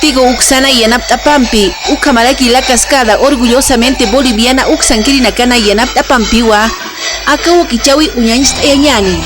Tigo Uxana y Anaptapampi, Ucamalaki la cascada, orgullosamente boliviana Uxanquirinacana y Anaptapampiwa, Acabo Kichawi Uñanista Yañani.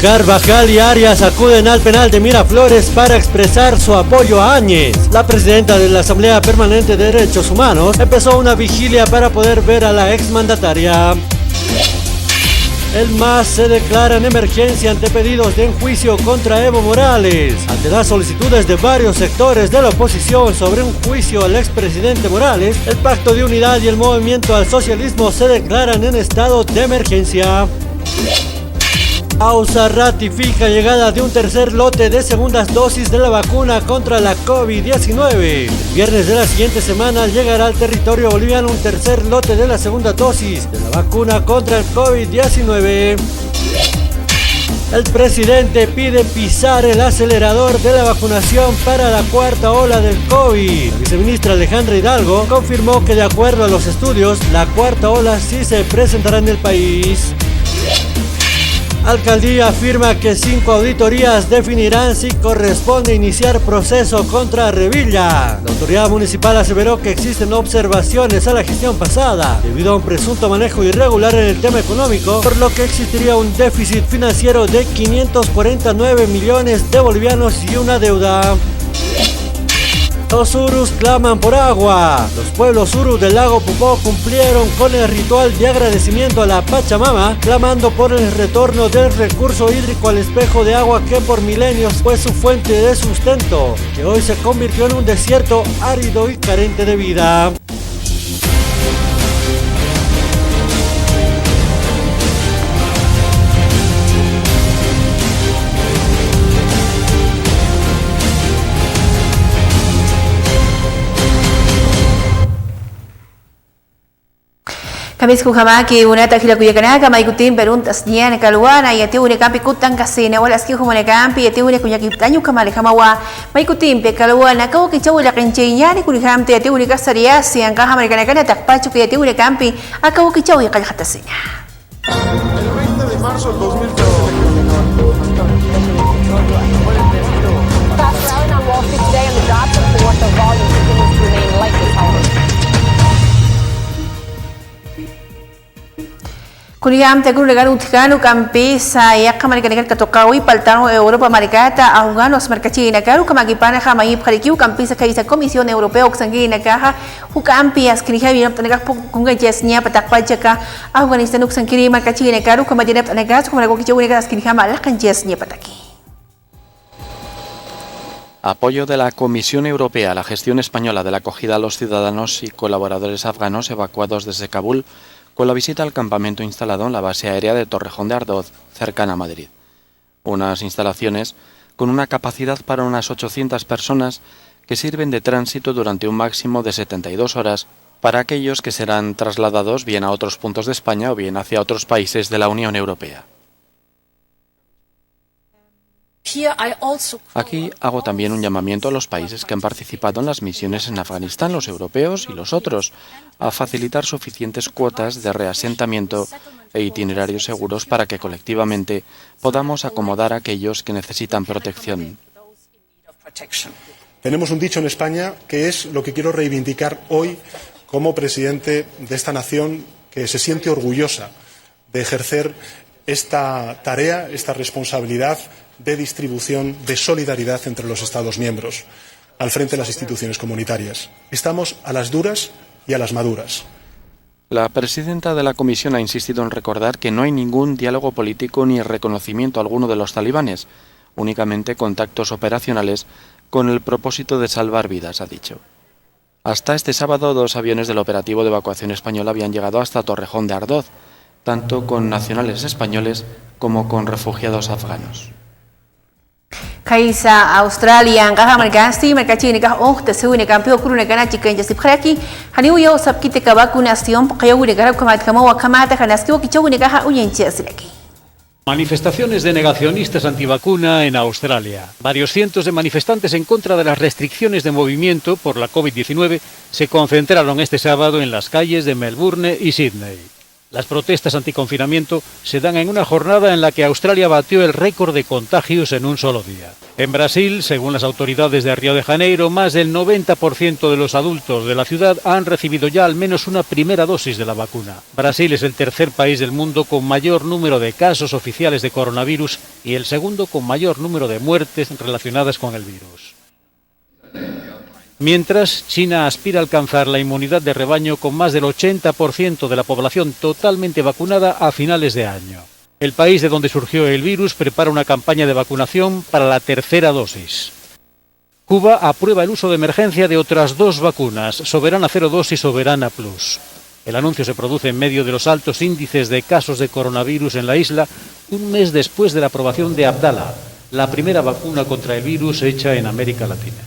Carvajal y Arias acuden al penal de Miraflores para expresar su apoyo a Áñez. La presidenta de la Asamblea Permanente de Derechos Humanos empezó una vigilia para poder ver a la exmandataria. El MAS se declara en emergencia ante pedidos de enjuicio contra Evo Morales. Ante las solicitudes de varios sectores de la oposición sobre un juicio al expresidente Morales, el Pacto de Unidad y el Movimiento al Socialismo se declaran en estado de emergencia. AUSA ratifica llegada de un tercer lote de segundas dosis de la vacuna contra la COVID-19. El viernes de la siguiente semana llegará al territorio boliviano un tercer lote de la segunda dosis de la vacuna contra el COVID-19. El presidente pide pisar el acelerador de la vacunación para la cuarta ola del COVID. La viceministra Alejandra Hidalgo confirmó que de acuerdo a los estudios, la cuarta ola sí se presentará en el país. Alcaldía afirma que 5 auditorías definirán si corresponde iniciar proceso contra Revilla. La autoridad municipal aseveró que existen observaciones a la gestión pasada debido a un presunto manejo irregular en el tema económico, por lo que existiría un déficit financiero de 549 millones de bolivianos y una deuda. Los urus claman por agua. Los pueblos urus del lago Popó cumplieron con el ritual de agradecimiento a la Pachamama, clamando por el retorno del recurso hídrico al espejo de agua que por milenios fue su fuente de sustento, que hoy se convirtió en un desierto árido y carente de vida. Kamis kuhamaki una takila kuyakanaka maikutin peruntas niana kaluana y ate une campi kutan kasina wala ski humane campi y ate une kuyakitanyu kamale kamawa maikutin pe kaluana kawo kichawu la kencheñani kurihamte ate une kasaria si anka americana kana takpachu que ate une campi akawo kichawu y kalhatasina. El 20 de marzo del 2013 Kuriham te kuregar utkanu kampisa ya kamarikanikan katokawi paltano Europa marikata ahuganos merkachina karu kamagipana hamayip kharikiu kampisa kaisa Comisión Europea oksangina kaha hukampi askriha binap tanega kunga jesnya patakpachaka Afganistan oksankiri markachina karu kamadinap tanegas kumarago kichawina askriha malakan jesnya pataki. Apoyo de la Comisión Europea a la gestión española de la acogida a los ciudadanos y colaboradores afganos evacuados desde Kabul con la visita al campamento instalado en la base aérea de Torrejón de Ardoz, cercana a Madrid. Unas instalaciones con una capacidad para unas 800 personas que sirven de tránsito durante un máximo de 72 horas para aquellos que serán trasladados bien a otros puntos de España o bien hacia otros países de la Unión Europea. Aquí hago también un llamamiento a los países que han participado en las misiones en Afganistán, los europeos y los otros, a facilitar suficientes cuotas de reasentamiento e itinerarios seguros para que colectivamente podamos acomodar a aquellos que necesitan protección. Tenemos un dicho en España que es lo que quiero reivindicar hoy como presidente de esta nación que se siente orgullosa de ejercer esta tarea, esta responsabilidad de distribución, de solidaridad entre los Estados miembros, al frente de las instituciones comunitarias. Estamos a las duras y a las maduras. La presidenta de la Comisión ha insistido en recordar que no hay ningún diálogo político ni reconocimiento alguno de los talibanes, únicamente contactos operacionales con el propósito de salvar vidas, ha dicho. Hasta este sábado, 2 aviones del operativo de evacuación español habían llegado hasta Torrejón de Ardoz, tanto con nacionales españoles como con refugiados afganos. Kaisa Australia ngaha merkansi merkachi ni kah tesu ni kampio kuru negana chicken jasip kharaki haniu yo sab kite ka vacunación qayu ni garab kamat kama wa kamata kanaskiu kichu ni kah uyenchi asilaki. Manifestaciones de negacionistas antivacuna en Australia. Varios cientos de manifestantes en contra de las restricciones de movimiento por la COVID-19 se concentraron este sábado en las calles de Melbourne y Sydney. Las protestas anticonfinamiento se dan en una jornada en la que Australia batió el récord de contagios en un solo día. En Brasil, según las autoridades de Río de Janeiro, más del 90% de los adultos de la ciudad han recibido ya al menos una primera dosis de la vacuna. Brasil es el tercer país del mundo con mayor número de casos oficiales de coronavirus y el segundo con mayor número de muertes relacionadas con el virus. Mientras, China aspira a alcanzar la inmunidad de rebaño con más del 80% de la población totalmente vacunada a finales de año. El país de donde surgió el virus prepara una campaña de vacunación para la tercera dosis. Cuba aprueba el uso de emergencia de otras 2 vacunas, Soberana 02 y Soberana Plus. El anuncio se produce en medio de los altos índices de casos de coronavirus en la isla, un mes después de la aprobación de Abdala, la primera vacuna contra el virus hecha en América Latina.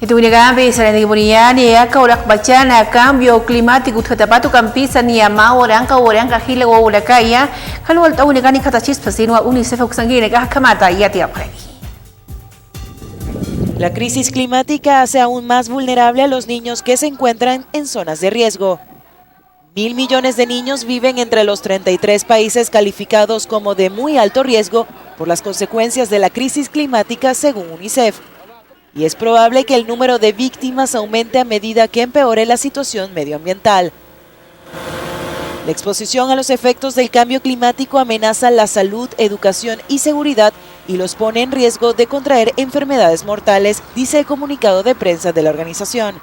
Itu inagambi sa nagiburiani ya kaurak bacana cambio climático tatapatu campisa ni ama orang ka hila wa ulakaya kanwal tau nagani katachis pasino UNICEF uksangine ka kamata yati apre. La crisis climática hace aún más vulnerable a los niños que se encuentran en zonas de riesgo. 1.000 millones de niños viven entre los 33 países calificados como de muy alto riesgo por las consecuencias de la crisis climática según UNICEF. Y es probable que el número de víctimas aumente a medida que empeore la situación medioambiental. La exposición a los efectos del cambio climático amenaza la salud, educación y seguridad y los pone en riesgo de contraer enfermedades mortales, dice el comunicado de prensa de la organización.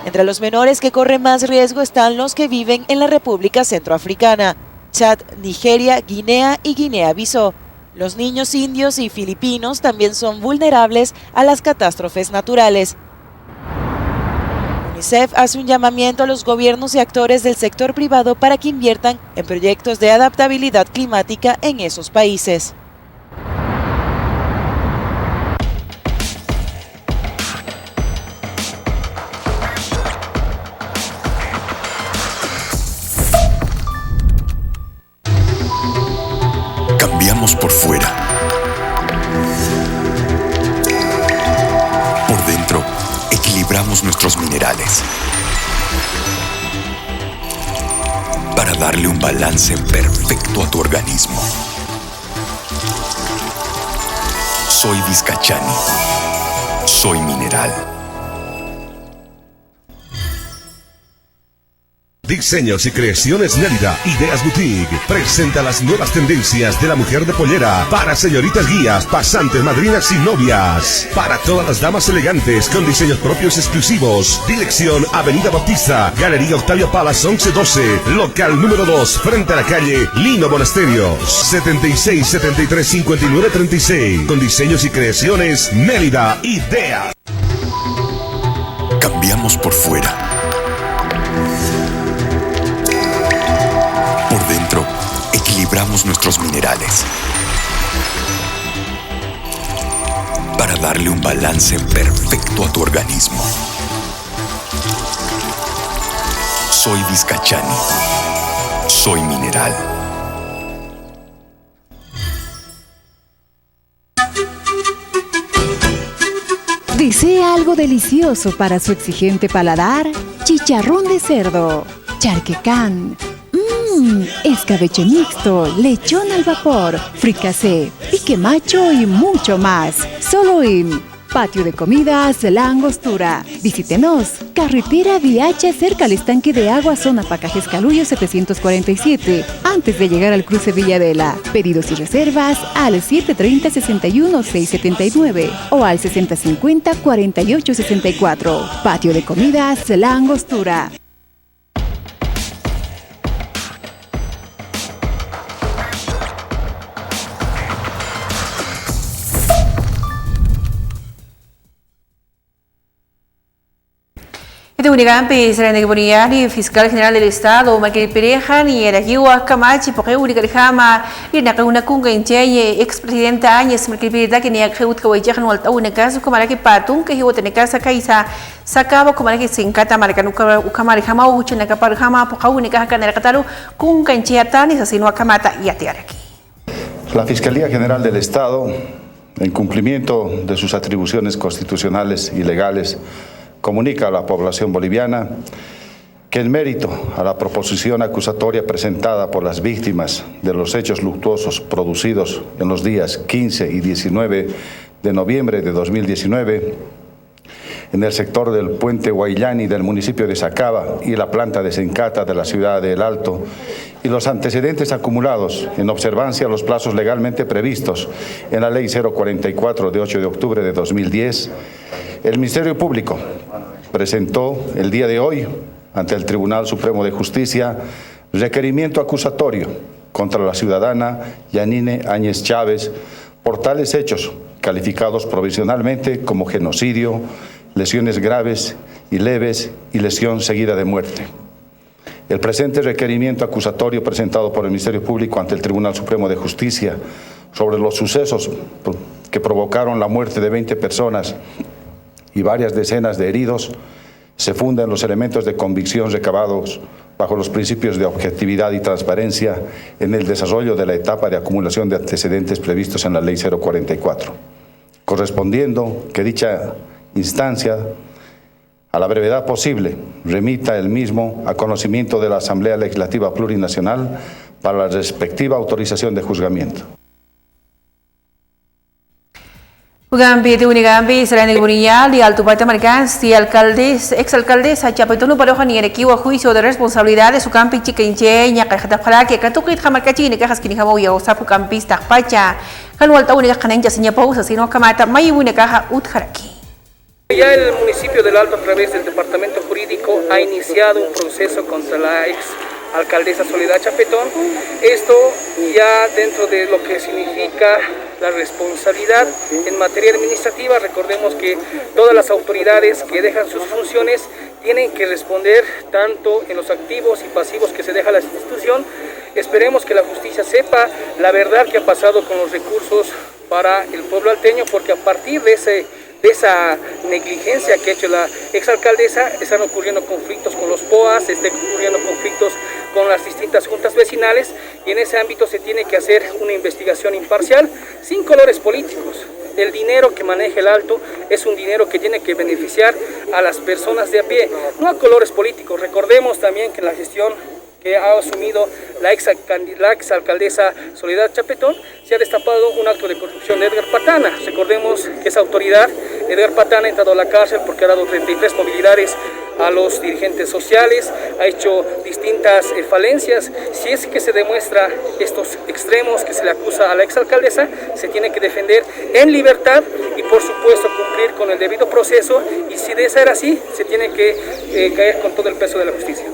Entre los menores que corren más riesgo están los que viven en la República Centroafricana, Chad, Nigeria, Guinea y Guinea-Bissau. Los niños indios y filipinos también son vulnerables a las catástrofes naturales. UNICEF hace un llamamiento a los gobiernos y actores del sector privado para que inviertan en proyectos de adaptabilidad climática en esos países. Cambiamos por fuera. Por dentro, equilibramos nuestros minerales para darle un balance perfecto a tu organismo. Soy Vizcachani. Soy mineral. Diseños y creaciones Nélida, Ideas Boutique, presenta las nuevas tendencias de la mujer de pollera para señoritas guías, pasantes, madrinas y novias. Para todas las damas elegantes con diseños propios exclusivos. Dirección Avenida Bautista, Galería Octavio Palas 1112, local número 2, frente a la calle Lino Monasterios, 76 73 59 36. Con diseños y creaciones Nélida, Ideas. Cambiamos por fuera. Por dentro, equilibramos nuestros minerales para darle un balance perfecto a tu organismo. Soy Vizcachani. Soy mineral. ¿Desea algo delicioso para su exigente paladar? Chicharrón de cerdo, charquecán, escabeche mixto, lechón al vapor, fricasé, pique macho y mucho más. Solo en Patio de comidas La Angostura. Visítenos. Carretera Viacha cerca al estanque de agua, zona Pacajes Caluyo 747. Antes de llegar al cruce Villadela. Pedidos y reservas al 730-61-679 o al 6050-4864. Patio de comidas La Angostura. Unigampi Serendibuniani, Fiscal General del Estado, Michael Perejan y Eragiwa Camachi, porque Unigarjama, y Nakuna Kunga Inche, expresidenta Áñez, Michael Perejan, que ni a Jeut Kawajahan o Alta Unacaso, como la que Patun, que Jeut en casa Kaisa, sacaba como la que se encanta Marcanuca, Ucamarjama, Uchanacaparjama, Poca Unica, Canarcataru, Kunga Inche Atanis, así no Akamata y Atiaraki. La Fiscalía General del Estado, en cumplimiento de sus atribuciones constitucionales y legales, comunica a la población boliviana que en mérito a la proposición acusatoria presentada por las víctimas de los hechos luctuosos producidos en los días 15 y 19 de noviembre de 2019 en el sector del puente Guayllani del municipio de Sacaba y la planta de Sencata de la ciudad de El Alto, y los antecedentes acumulados en observancia a los plazos legalmente previstos en la Ley 044 de 8 de octubre de 2010, el Ministerio Público presentó el día de hoy ante el Tribunal Supremo de Justicia requerimiento acusatorio contra la ciudadana Yanine Áñez Chávez por tales hechos calificados provisionalmente como genocidio, lesiones graves y leves y lesión seguida de muerte. El presente requerimiento acusatorio presentado por el Ministerio Público ante el Tribunal Supremo de Justicia sobre los sucesos que provocaron la muerte de 20 personas y varias decenas de heridos se funda en los elementos de convicción recabados bajo los principios de objetividad y transparencia en el desarrollo de la etapa de acumulación de antecedentes previstos en la Ley 044, correspondiendo que dicha instancia, a la brevedad posible, remita el mismo a conocimiento de la Asamblea Legislativa Plurinacional para la respectiva autorización de juzgamiento. Ugambi de Unigambi, Serena Burial y Altupata Marcans, y exalcaldesa Chapetonu Paroja ni Erequivo a juicio de responsabilidad de su campi chiquinche, Ñacajatapala, que Catukit Jamarcachi, ni Cajas Kinijamo y Osapu Campista Pacha, Canualta Única Canencha, Seña Pausa, sino Camata, Mayuina Caja Utjaraki. Ya el municipio del Alto, a través del departamento jurídico, ha iniciado un proceso contra la ex alcaldesa Soledad Chapetón. Esto ya dentro de lo que significa la responsabilidad en materia administrativa. Recordemos que todas las autoridades que dejan sus funciones tienen que responder tanto en los activos y pasivos que se deja la institución. Esperemos que la justicia sepa la verdad que ha pasado con los recursos para el pueblo alteño, porque a partir de esa negligencia que ha hecho la exalcaldesa, están ocurriendo conflictos con los POAS, están ocurriendo conflictos con las distintas juntas vecinales, y en ese ámbito se tiene que hacer una investigación imparcial, sin colores políticos. El dinero que maneja el Alto es un dinero que tiene que beneficiar a las personas de a pie, no a colores políticos. Recordemos también que la gestión que ha asumido la exalcaldesa Soledad Chapetón, se ha destapado un acto de corrupción de Edgar Patana. Recordemos que esa autoridad, Edgar Patana, ha entrado a la cárcel porque ha dado 33 movilidades a los dirigentes sociales, ha hecho distintas falencias. Si es que se demuestra estos extremos que se le acusa a la exalcaldesa, se tiene que defender en libertad y por supuesto cumplir con el debido proceso, y si de ser así, se tiene que caer con todo el peso de la justicia.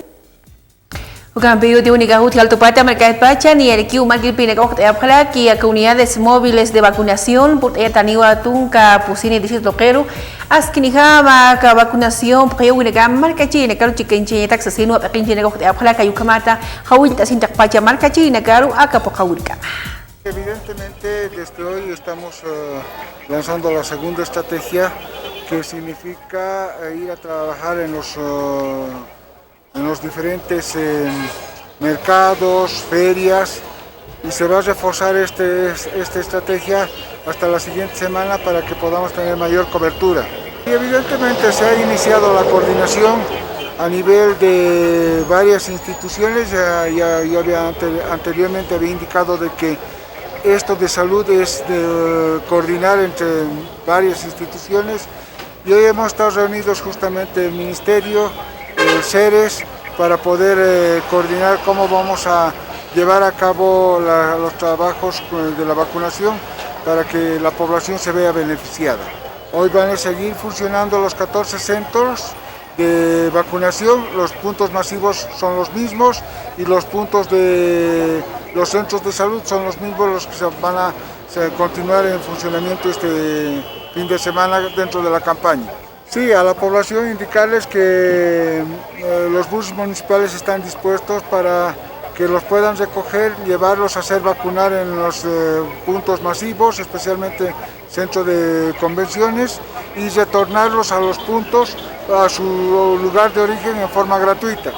Ugambi de Unigaut y Altupata Mercado Pacha ni el Q Marquil Pinecoj de Abjala, que a unidades móviles de vacunación por Etaniwa Tunca Pusini de Toquero, Askinijama, vacunación, porque Unigam Marcachi, Necaro Chiquenche, Taxasino, Pequinche Negoj de Abjala, Cayucamata, Hawilta Sinta Pacha Marcachi, Necaro, Acapocaurica. Evidentemente, desde hoy estamos lanzando la segunda estrategia, que significa ir a trabajar en los diferentes mercados, ferias, y se va a reforzar esta estrategia hasta la siguiente semana para que podamos tener mayor cobertura. Y evidentemente se ha iniciado la coordinación a nivel de varias instituciones. Ya anteriormente había indicado de que esto de salud es de coordinar entre varias instituciones y hoy hemos estado reunidos justamente el Ministerio, el CERES, para poder coordinar cómo vamos a llevar a cabo los trabajos de la vacunación para que la población se vea beneficiada. Hoy van a seguir funcionando los 14 centros de vacunación, los puntos masivos son los mismos y los puntos de los centros de salud son los mismos, los que van a continuar en funcionamiento este fin de semana dentro de la campaña. Sí, a la población indicarles que los buses municipales están dispuestos para que los puedan recoger, llevarlos a hacer vacunar en los puntos masivos, especialmente centro de convenciones, y retornarlos a los puntos, a su lugar de origen en forma gratuita.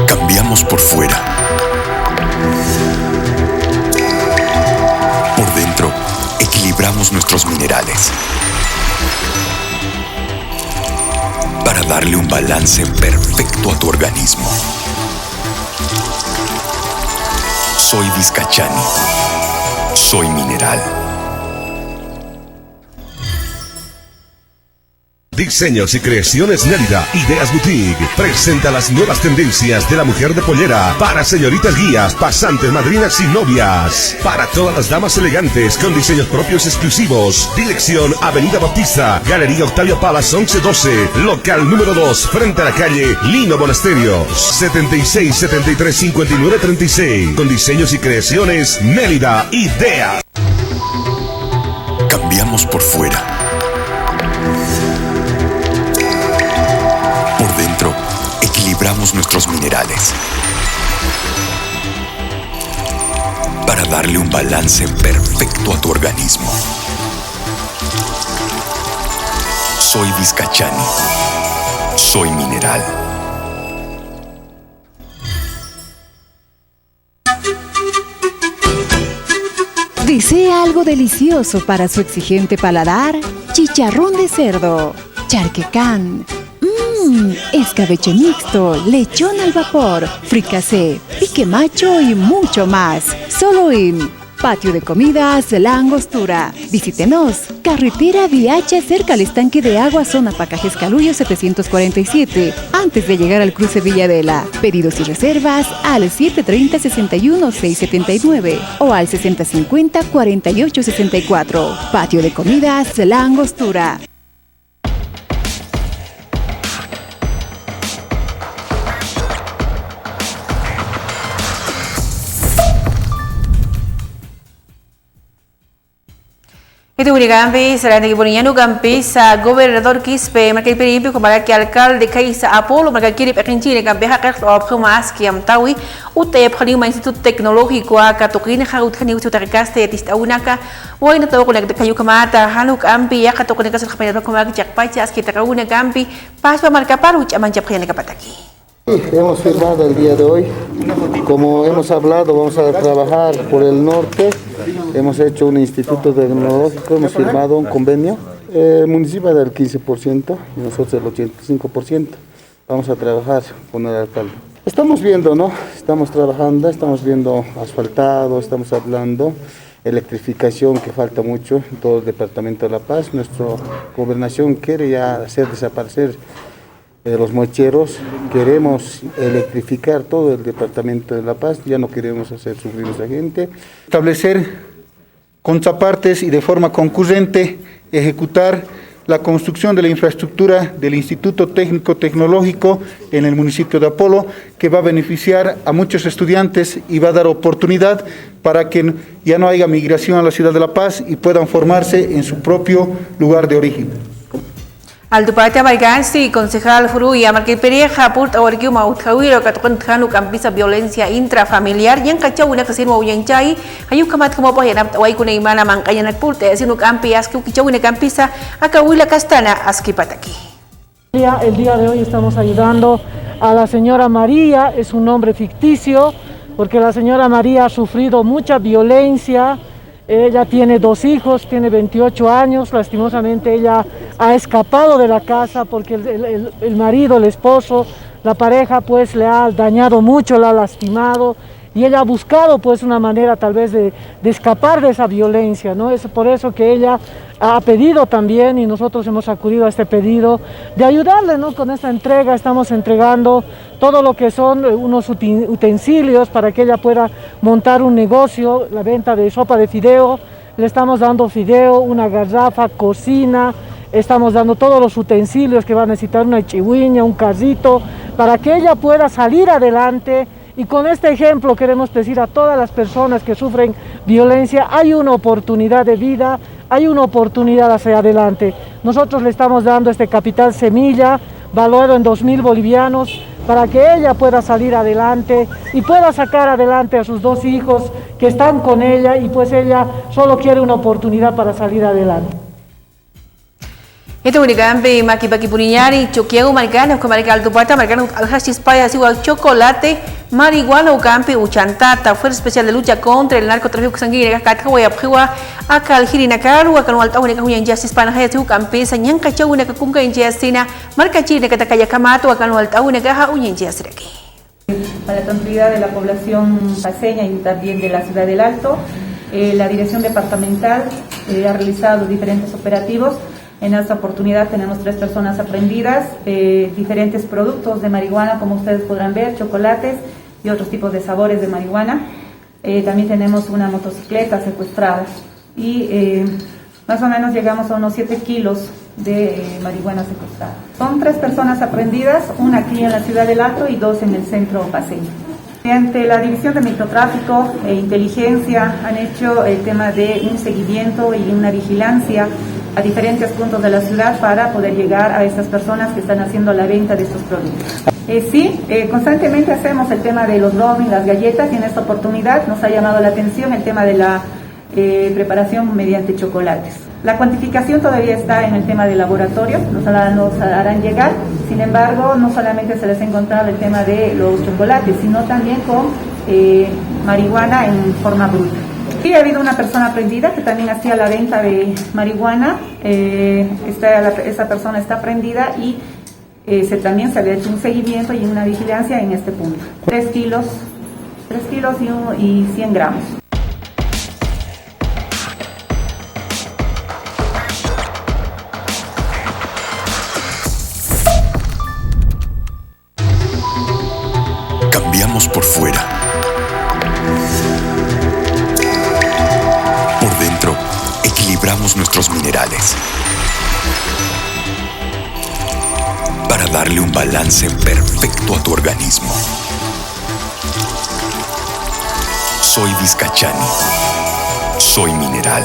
Cambiamos por fuera. Por dentro, equilibramos nuestros minerales para darle un balance perfecto a tu organismo. Soy Vizcachani. Soy mineral. Diseños y creaciones Nérida, Ideas Boutique, presenta las nuevas tendencias de la mujer de pollera para señoritas guías, pasantes, madrinas y novias. Para todas las damas elegantes con diseños propios exclusivos. Dirección Avenida Bautista, Galería Octavio Palas 1112, local número 2, frente a la calle Lino Monasterios, 76 73 59 36. Con diseños y creaciones Nérida, Ideas. Cambiamos por fuera. Equilibramos nuestros minerales para darle un balance perfecto a tu organismo. Soy Vizcachani. Soy mineral. ¿Desea algo delicioso para su exigente paladar? Chicharrón de cerdo, charquecán, escabeche mixto, lechón al vapor, fricasé, pique macho y mucho más. Solo en Patio de Comidas La Angostura. Visítenos. Carretera Viacha cerca al estanque de agua, zona Pacajes Caluyo 747. Antes de llegar al cruce Villadela. Pedidos y reservas al 730-61-679 o al 6050-4864. Patio de Comidas La Angostura. Itu Gampi, selain dari Boniano Gampi, sa Gobernador Quispe, mereka dipilih kembali ke alcalde Kaisa Apolo, mereka kiri pekinci dengan pihak Mas Kiam Tawi, UTEP Hanima Institut Teknologiko Katukin, Harut Hani Utaracaste, Tista Unaka, Wain atau Kunak Kayu Kamata, Hanuk Ampi, Yakatukin Kasar Kamera Kumak Jak Pachas, kita Kauna Gampi, pas marca Paruch, Amanjap Hian Kapataki. Hemos firmado el día de hoy, como hemos hablado, vamos a trabajar por el norte, hemos hecho un instituto tecnológico, hemos firmado un convenio, el municipio del 15% y nosotros el 85%, vamos a trabajar con el alcalde. Estamos viendo, ¿no? Estamos trabajando, estamos viendo asfaltado, estamos hablando electrificación que falta mucho en todo el departamento de La Paz, nuestra gobernación quiere ya hacer desaparecer los mocheros, queremos electrificar todo el departamento de La Paz, ya no queremos hacer sufrir a esa gente. Establecer contrapartes y de forma concurrente ejecutar la construcción de la infraestructura del Instituto Técnico Tecnológico en el municipio de Apolo, que va a beneficiar a muchos estudiantes y va a dar oportunidad para que ya no haya migración a la ciudad de La Paz y puedan formarse en su propio lugar de origen. Al Dupati Amargansi, concejal Furuya, Marquil Pereja, Purt Awarkiu Mautjawiro, Katukan Kanu Campisa Violencia Intrafamiliar, yang kacau una kasir mau yang cai, hayu kamat kamo pa yanap tawai kuna imana mangkaya nat pulte, sinu kampi aski kicau una campisa, akawila kastana aski pataki. El día de hoy estamos ayudando a la señora María, es un nombre ficticio, porque la señora María ha sufrido mucha violencia Ella tiene 2 hijos, tiene 28 años, lastimosamente ella ha escapado de la casa porque el marido, el esposo, la pareja pues le ha dañado mucho, la ha lastimado y ella ha buscado pues una manera tal vez de escapar de esa violencia, ¿no? Es por eso que ella ha pedido también y nosotros hemos acudido a este pedido de ayudarle, ¿no? Con esta entrega estamos entregando todo lo que son unos utensilios para que ella pueda montar un negocio, la venta de sopa de fideo, le estamos dando fideo, una garrafa, cocina, estamos dando todos los utensilios que va a necesitar, una chihuiña, un carrito, para que ella pueda salir adelante. Y con este ejemplo queremos decir a todas las personas que sufren violencia, hay una oportunidad de vida, hay una oportunidad hacia adelante. Nosotros le estamos dando este capital semilla, valuado en 2.000 bolivianos, para que ella pueda salir adelante y pueda sacar adelante a sus 2 hijos que están con ella y pues ella solo quiere una oportunidad para salir adelante. Ito unikambe maki-baki puninyari chokiago maricana maricana altupata maricana alhashis paya igual chocolate marihuana ukampe uchantata fuerza especial de lucha contra el narcotráfico sanguíneo katka wayaphiwa akal hirinakaru akan walta unika huyan justice pana hayatu ukampe sanyang kacha unika kunga injastina marcachi nekatakaya kamato akan walta unika ha uyan jasreki. Para la tranquilidad de la población paseña y también de la ciudad del Alto, la dirección departamental ha realizado diferentes operativos. En esta oportunidad tenemos 3 personas aprehendidas, diferentes productos de marihuana, como ustedes podrán ver, chocolates y otros tipos de sabores de marihuana. También tenemos una motocicleta secuestrada y más o menos llegamos a unos 7 kilos de marihuana secuestrada. Son 3 personas aprendidas, una aquí en la ciudad del Alto y 2 en el centro paceño. Mediante la División de Microtráfico e Inteligencia han hecho el tema de un seguimiento y una vigilancia a diferentes puntos de la ciudad para poder llegar a estas personas que están haciendo la venta de estos productos. Constantemente hacemos el tema de los brownies, las galletas, y en esta oportunidad nos ha llamado la atención el tema de la preparación mediante chocolates. La cuantificación todavía está en el tema de laboratorio, nos harán llegar, sin embargo, no solamente se les ha encontrado el tema de los chocolates, sino también con marihuana en forma bruta. Sí, ha habido una persona aprehendida que también hacía la venta de marihuana, esa persona está aprehendida y también se le ha hecho un seguimiento y una vigilancia en este punto. 3 kilos y 100 gramos. Cambiamos por fuera. Por dentro, equilibramos nuestros minerales para darle un balance perfecto a tu organismo. Soy Vizcachani. Soy mineral.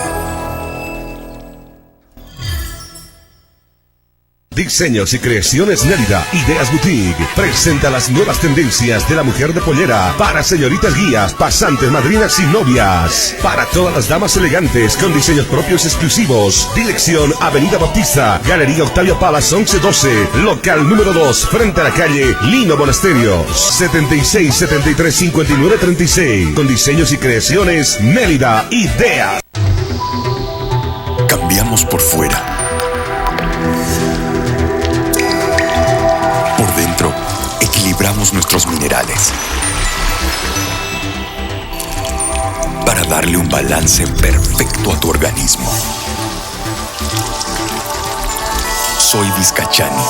Diseños y creaciones Nérida, Ideas Boutique, presenta las nuevas tendencias de la mujer de pollera para señoritas guías, pasantes, madrinas y novias. Para todas las damas elegantes con diseños propios exclusivos. Dirección Avenida Bautista, Galería Octavio Palas 1112, local número 2, frente a la calle Lino Monasterios, 76 73 59 36. Con diseños y creaciones Nérida, Ideas. Cambiamos por fuera. Por dentro, equilibramos nuestros minerales para darle un balance perfecto a tu organismo. Soy Vizcachani.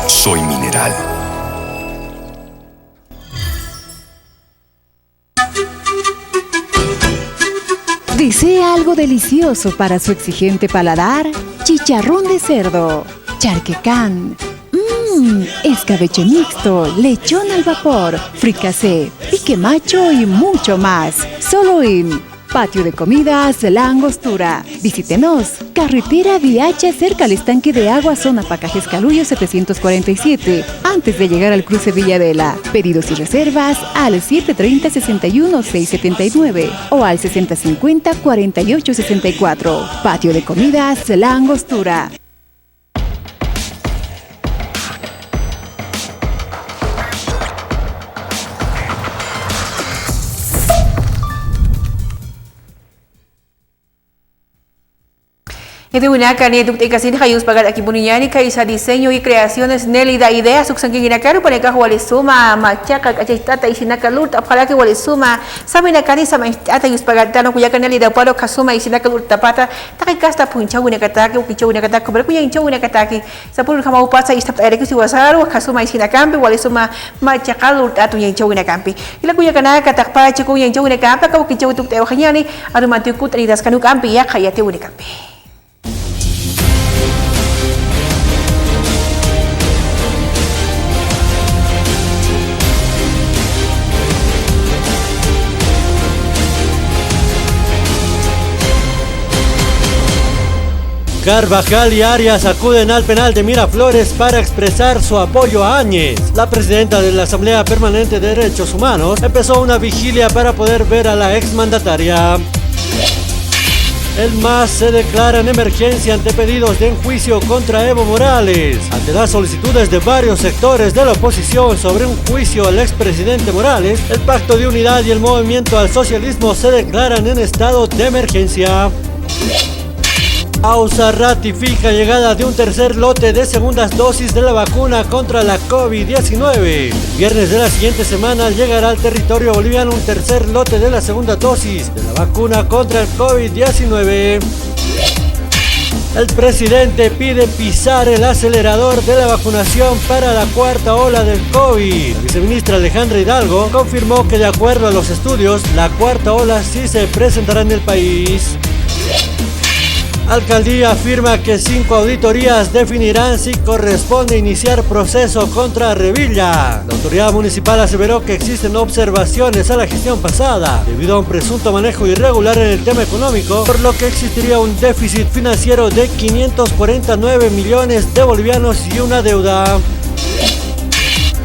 Soy mineral. ¿Desea algo delicioso para su exigente paladar? Chicharrón de cerdo, charquecán, escabeche mixto, lechón al vapor, fricasé, pique macho y mucho más. Solo en Patio de Comidas La Angostura. Visítenos. Carretera Viacha cerca al estanque de agua, zona Pacajes Caluyo 747. Antes de llegar al cruce Villadela. Pedidos y reservas al 730-61-679 o al 6050-4864. Patio de Comidas La Angostura. Ito winakani dukti kasin hayus pagat aki buniyani kaisa diseño y creaciones Nelida ideas suksangi ginakaru paneka walisuma machaka kachitata isinakalurt apalaki walisuma sabi nakani sa ata yus pagatano kuya Nelida palo kasuma isinakalurt tapata takikasta puncha winakataki ukicho winakataki kubra kuya incho winakataki sapul kama upasa istap aire kusi wasaru kasuma isinakampi walisuma machakalurt atu incho winakampi ila kuya kana katakpa chiku incho winakampa ka ukicho dukti wahanyani arumatukut anidas kanukampi ya khayate winakampi. Carvajal y Arias acuden al penal de Miraflores para expresar su apoyo a Áñez. La presidenta de la Asamblea Permanente de Derechos Humanos empezó una vigilia para poder ver a la exmandataria. El MAS se declara en emergencia ante pedidos de enjuicio contra Evo Morales. Ante las solicitudes de varios sectores de la oposición sobre un juicio al expresidente Morales, el Pacto de Unidad y el Movimiento al Socialismo se declaran en estado de emergencia. AUSA ratifica llegada de un tercer lote de segundas dosis de la vacuna contra la COVID-19. El viernes de la siguiente semana llegará al territorio boliviano un tercer lote de la segunda dosis de la vacuna contra el COVID-19. El presidente pide pisar el acelerador de la vacunación para la cuarta ola del COVID. La viceministra Alejandra Hidalgo confirmó que de acuerdo a los estudios, la cuarta ola sí se presentará en el país. Alcaldía afirma que 5 auditorías definirán si corresponde iniciar proceso contra Revilla. La autoridad municipal aseveró que existen observaciones a la gestión pasada debido a un presunto manejo irregular en el tema económico, por lo que existiría un déficit financiero de 549 millones de bolivianos y una deuda.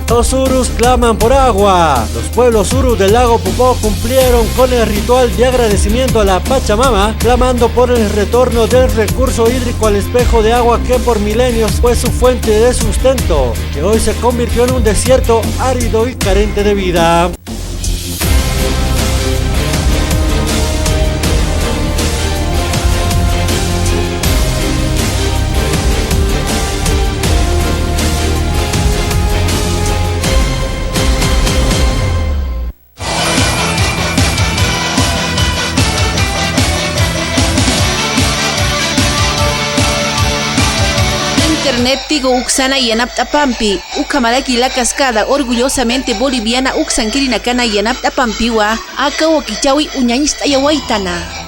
Los urus claman por agua. Los pueblos urus del lago Popó cumplieron con el ritual de agradecimiento a la Pachamama, clamando por el retorno del recurso hídrico al espejo de agua que por milenios fue su fuente de sustento, que hoy se convirtió en un desierto árido y carente de vida. Internet Tigo Uxana y Anaptapampi, Ucamaraki la cascada orgullosamente boliviana Uxankirinacana y Anaptapampiwa, Aka Wakichawi Uñañista Yawaitana.